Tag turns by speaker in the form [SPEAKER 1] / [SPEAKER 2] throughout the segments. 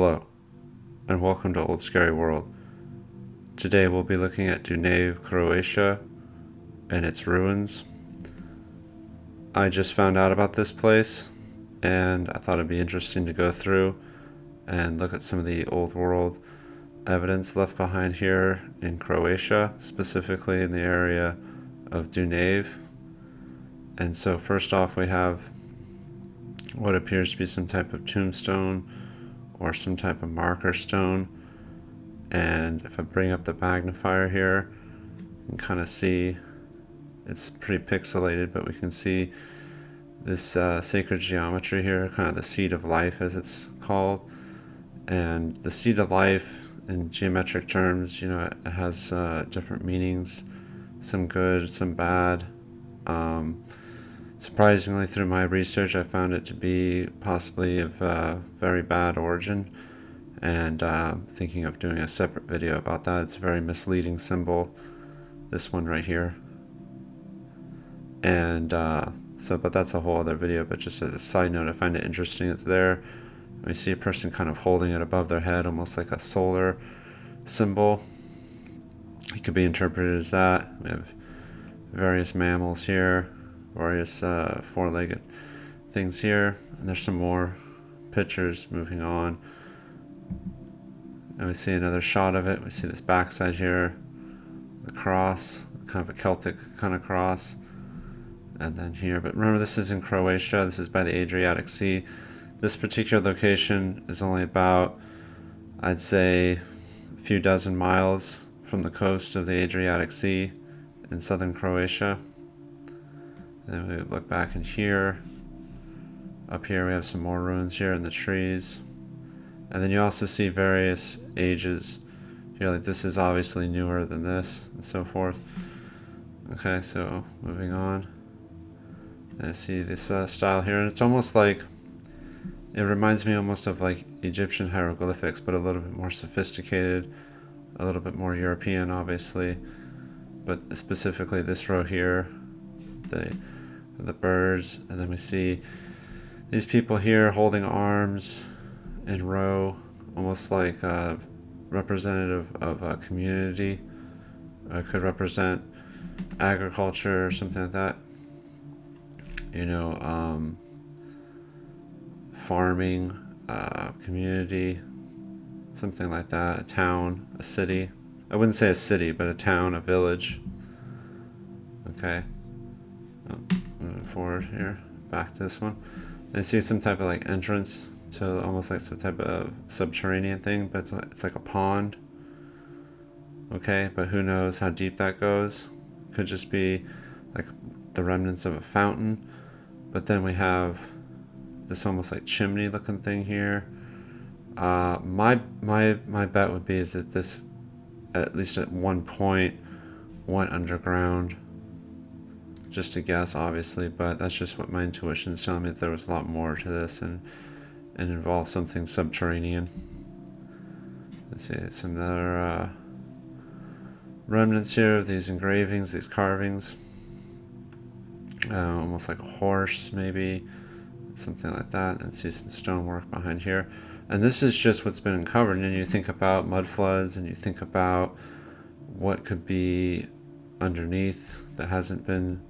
[SPEAKER 1] Hello, and welcome to Old Scary World. Today we'll be looking at Dunave, Croatia, and its ruins. I just found out about this place, and I thought it'd be interesting to go through and look at some of the old world evidence left behind here in Croatia, specifically in the area of Dunave. And so first off, we have what appears to be some type of tombstone or some type of marker stone. And if I bring up the magnifier here, you can kind of see, it's pretty pixelated, but we can see this sacred geometry here, kind of the seed of life as it's called. And the seed of life in geometric terms, you know, it has different meanings, some good, some bad. Surprisingly, through my research, I found it to be possibly of very bad origin, and thinking of doing a separate video about that. It's a very misleading symbol, this one right here. And but that's a whole other video, but just as a side note, I find it interesting it's there. We see a person kind of holding it above their head, almost like a solar symbol. It could be interpreted as that. We have various mammals here, various four-legged things here, and there's some more pictures moving on. And we see another shot of it. We see this backside here, the cross, kind of a Celtic kind of cross, and then here. But remember, this is in Croatia. This is by the Adriatic Sea. This particular location is only about, I'd say, a few dozen miles from the coast of the Adriatic Sea in southern Croatia. Then we look back in here. Up here we have some more ruins here in the trees. And then you also see various ages here, like this is obviously newer than this, and so forth. Okay, so moving on. And I see this style here, and it's almost like, it reminds me almost of like Egyptian hieroglyphics, but a little bit more sophisticated, a little bit more European, obviously. But specifically this row here, the birds, and then we see these people here holding arms in row, almost like representative of a community. Could represent agriculture or something like that. You know, farming, community, something like that. A town, a city. I wouldn't say a city, but a town, a village. Okay. Moving forward here, back to this one. I see some type of like entrance to almost like some type of subterranean thing, but it's like a pond. Okay, but who knows how deep that goes. Could just be like the remnants of a fountain. But then we have this almost like chimney looking thing here. My bet would be is that this, at least at one point, went underground. Just a guess, obviously, but that's just what my intuition is telling me, that there was a lot more to this and involved something subterranean. Let's see, some other remnants here of these engravings, these carvings. Almost like a horse, maybe, something like that. And see some stonework behind here. And this is just what's been uncovered. And you think about mud floods, and you think about what could be underneath that hasn't been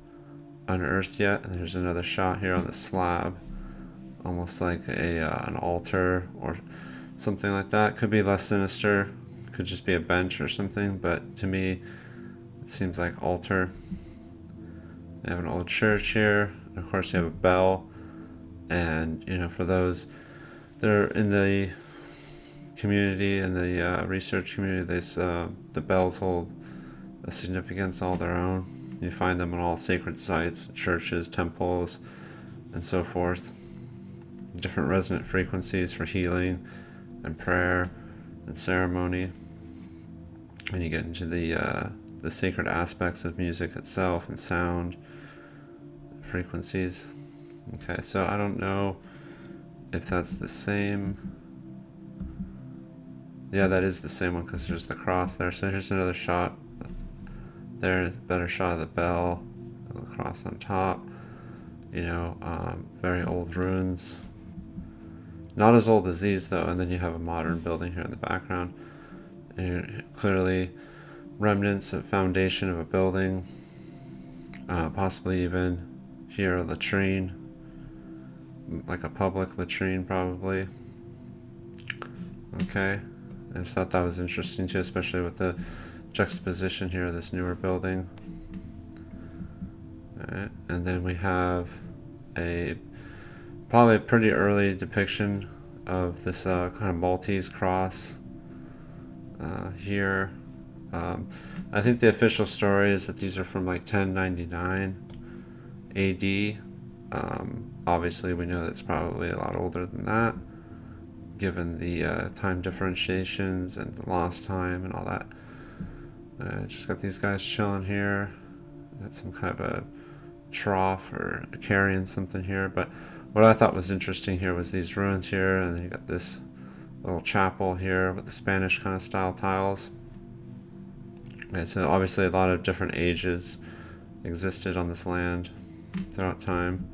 [SPEAKER 1] unearthed yet. And there's another shot here on the slab, almost like an altar or something like that. Could be less sinister, could just be a bench or something, but to me it seems like altar. You have an old church here, and of course you have a bell. And you know, for those that are in the community, in the research community, the bells hold a significance all their own. You find them in all sacred sites, churches, temples, and so forth. Different resonant frequencies for healing and prayer and ceremony. And you get into the sacred aspects of music itself and sound frequencies. Okay, so I don't know if that's the same. Yeah, that is the same one, because there's the cross there. So here's another shot. There's a better shot of the bell, the cross on top. You know, very old ruins. Not as old as these though, and then you have a modern building here in the background. And clearly remnants of foundation of a building, possibly even here a latrine, like a public latrine probably. Okay, I just thought that was interesting too, especially with the juxtaposition here of this newer building. Alright, and then we have probably a pretty early depiction of this kind of Maltese cross here. I think the official story is that these are from like 1099 AD. Obviously we know that's probably a lot older than that, given the time differentiations and the lost time and all that. Just got these guys chilling here. Got some kind of a trough or carrying something here. But what I thought was interesting here was these ruins here, and then you got this little chapel here with the Spanish kind of style tiles. Okay, so obviously a lot of different ages existed on this land throughout time.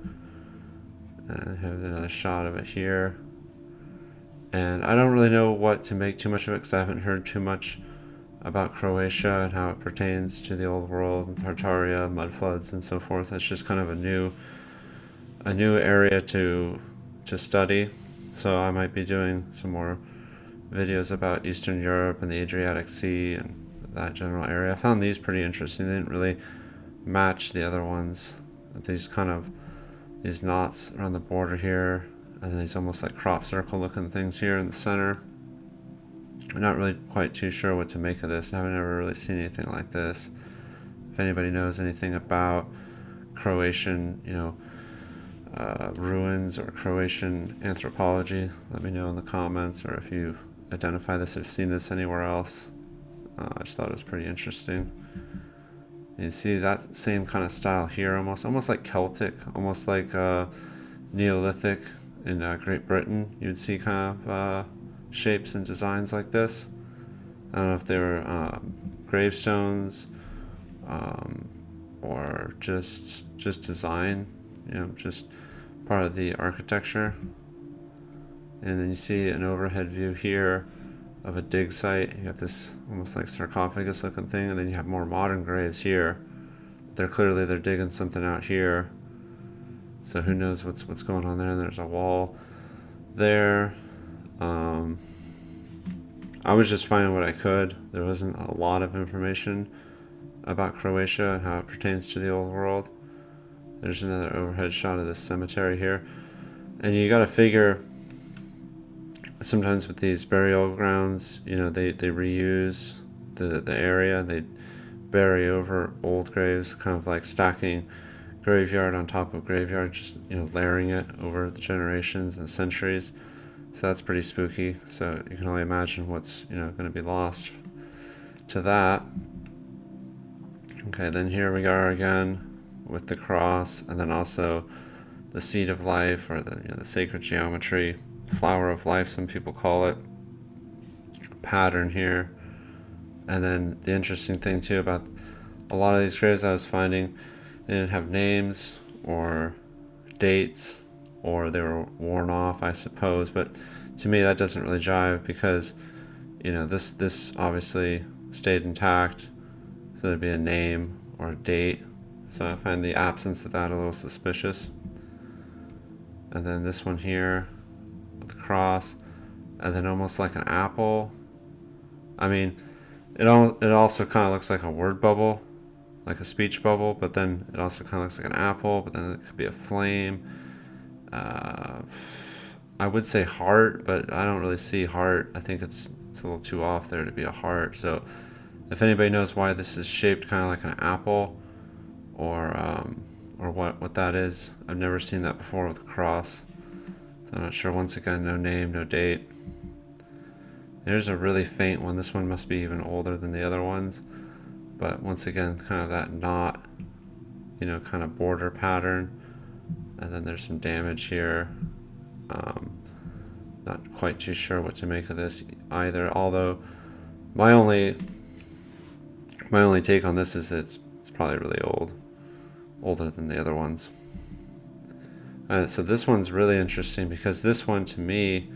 [SPEAKER 1] And have another shot of it here. And I don't really know what to make too much of it because I haven't heard too much about Croatia and how it pertains to the old world, Tartaria, mud floods, and so forth. It's just kind of a new area to study. So I might be doing some more videos about Eastern Europe and the Adriatic Sea and that general area. I found these pretty interesting. They didn't really match the other ones. These knots around the border here, and then these almost like crop circle looking things here in the center. I'm not really quite too sure what to make of this. I haven't ever really seen anything like this. If anybody knows anything about Croatian, ruins or Croatian anthropology, let me know in the comments, or if you identify this, if you've seen this anywhere else. I just thought it was pretty interesting. And you see that same kind of style here, almost like Celtic, almost like Neolithic in Great Britain. You'd see kind of shapes and designs like this. I don't know if they were gravestones or just design, just part of the architecture. And then you see an overhead view here of a dig site. You got this almost like sarcophagus looking thing, and then you have more modern graves here. They're digging something out here, so who knows what's going on there. And there's a wall there. I was just finding what I could. There wasn't a lot of information about Croatia and how it pertains to the old world. There's another overhead shot of this cemetery here, and you got to figure sometimes with these burial grounds, they reuse the area. They bury over old graves, kind of like stacking graveyard on top of graveyard, just layering it over the generations and centuries. So that's pretty spooky. So you can only imagine what's going to be lost to that. Okay, then here we are again with the cross, and then also the seed of life, or the sacred geometry, flower of life, some people call it, pattern here. And then the interesting thing too about a lot of these graves I was finding, they didn't have names or dates, or they were worn off, I suppose. But to me that doesn't really jive, because this obviously stayed intact, so there'd be a name or a date. So I find the absence of that a little suspicious. And then this one here, the cross, and then almost like an apple. I mean, it also kind of looks like a word bubble, like a speech bubble, but then it also kind of looks like an apple, but then it could be a flame. I would say heart, but I don't really see heart. I think it's a little too off there to be a heart. So if anybody knows why this is shaped kind of like an apple, or what that is, I've never seen that before with a cross. So I'm not sure. Once again, no name, no date. There's a really faint one. This one must be even older than the other ones. But once again, kind of that knot, kind of border pattern. And then there's some damage here. Not quite too sure what to make of this either. Although my only take on this is it's probably really older than the other ones. So this one's really interesting, because this one to me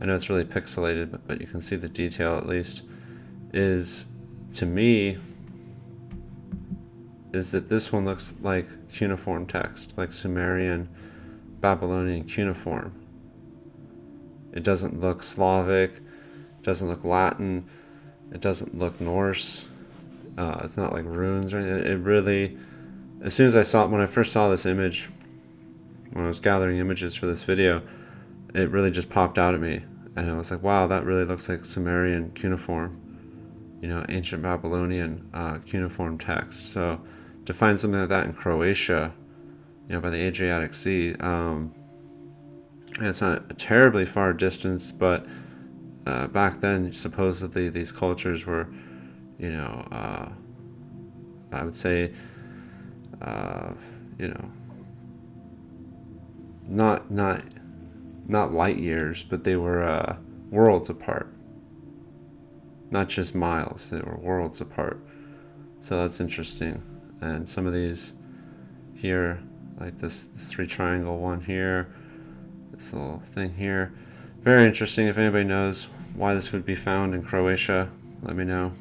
[SPEAKER 1] I know it's really pixelated, but you can see the detail at least, is, to me, is that this one looks like cuneiform text, like Sumerian, Babylonian cuneiform. It doesn't look Slavic, it doesn't look Latin, it doesn't look Norse, it's not like runes or anything. It really, as soon as when I first saw this image, when I was gathering images for this video, it really just popped out at me, and I was like, wow, that really looks like Sumerian cuneiform, you know, ancient Babylonian cuneiform text. So to find something like that in Croatia, you know, by the Adriatic Sea, it's not a terribly far distance, but back then supposedly these cultures were, you know, I would say, you know, not light years, but they were worlds apart. Not just miles, they were worlds apart. So that's interesting. And some of these here, like this 3-triangle one here, this little thing here, very interesting. If anybody knows why this would be found in Croatia, let me know.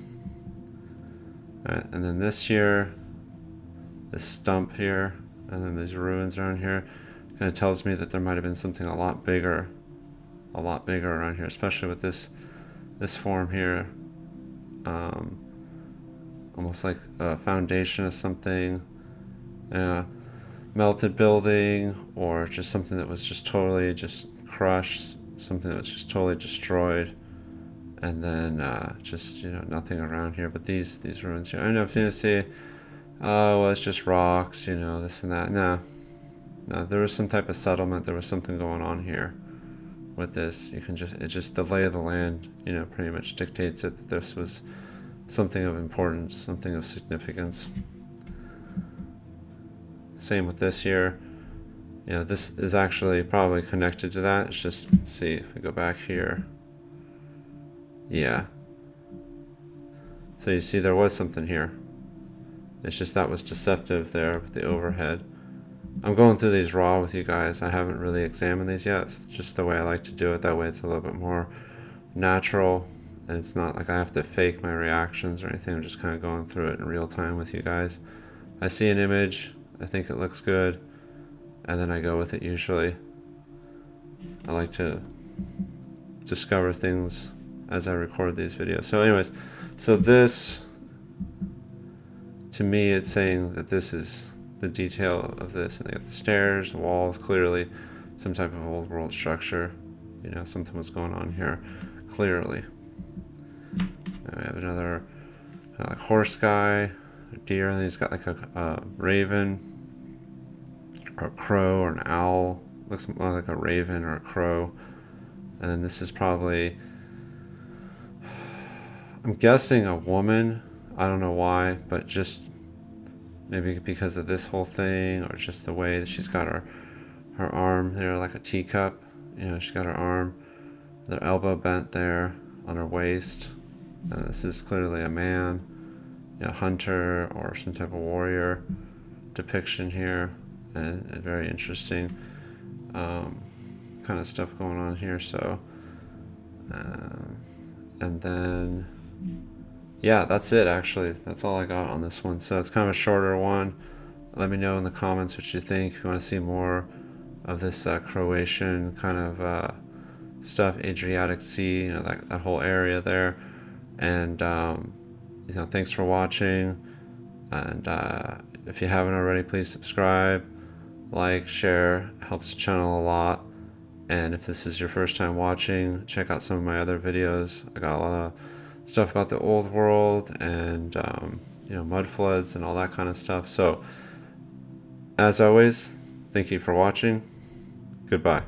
[SPEAKER 1] Alright, and then this here, this stump here, and then these ruins around here, kind of tells me that there might have been something a lot bigger around here, especially with this form here, almost like a foundation of something, melted building, or just something that was just totally just crushed, something that was just totally destroyed, and then just, you know, nothing around here. But these ruins here, I know if you say, oh, well, it's just rocks, you know, this and that. No, there was some type of settlement. There was something going on here with this. You can just the lay of the land, you know, pretty much dictates it that this was something of importance, something of significance. Same with this here. You know, this is actually probably connected to that. It's just, let's see if we go back here. Yeah. So you see there was something here. It's just that was deceptive there with the overhead. I'm going through these raw with you guys. I haven't really examined these yet. It's just the way I like to do it. That way it's a little bit more natural, and it's not like I have to fake my reactions or anything. I'm just kind of going through it in real time with you guys. I see an image, I think it looks good, and then I go with it usually. I like to discover things as I record these videos. So anyways, so this, to me, it's saying that this is the detail of this, and they got the stairs, the walls, clearly some type of old world structure. You know, something was going on here, clearly. And we have another like horse guy, a deer, and then he's got like a raven, or a crow, or an owl. Looks more like a raven or a crow. And then this is probably, I'm guessing, a woman. I don't know why, but just maybe because of this whole thing, or just the way that she's got her arm there like a teacup. You know, she's got her arm, their elbow bent there on her waist. And this is clearly a man, you know, hunter or some type of warrior depiction here, and very interesting kind of stuff going on here. So, and then, yeah, that's it actually. That's all I got on this one. So it's kind of a shorter one. Let me know in the comments what you think. If you want to see more of this Croatian kind of stuff, Adriatic Sea, you know, that whole area there. And you know, thanks for watching. And if you haven't already, please subscribe, like, share. It helps the channel a lot. And if this is your first time watching, check out some of my other videos. I got a lot of stuff about the old world and you know, mud floods and all that kind of stuff. So as always, thank you for watching. Goodbye.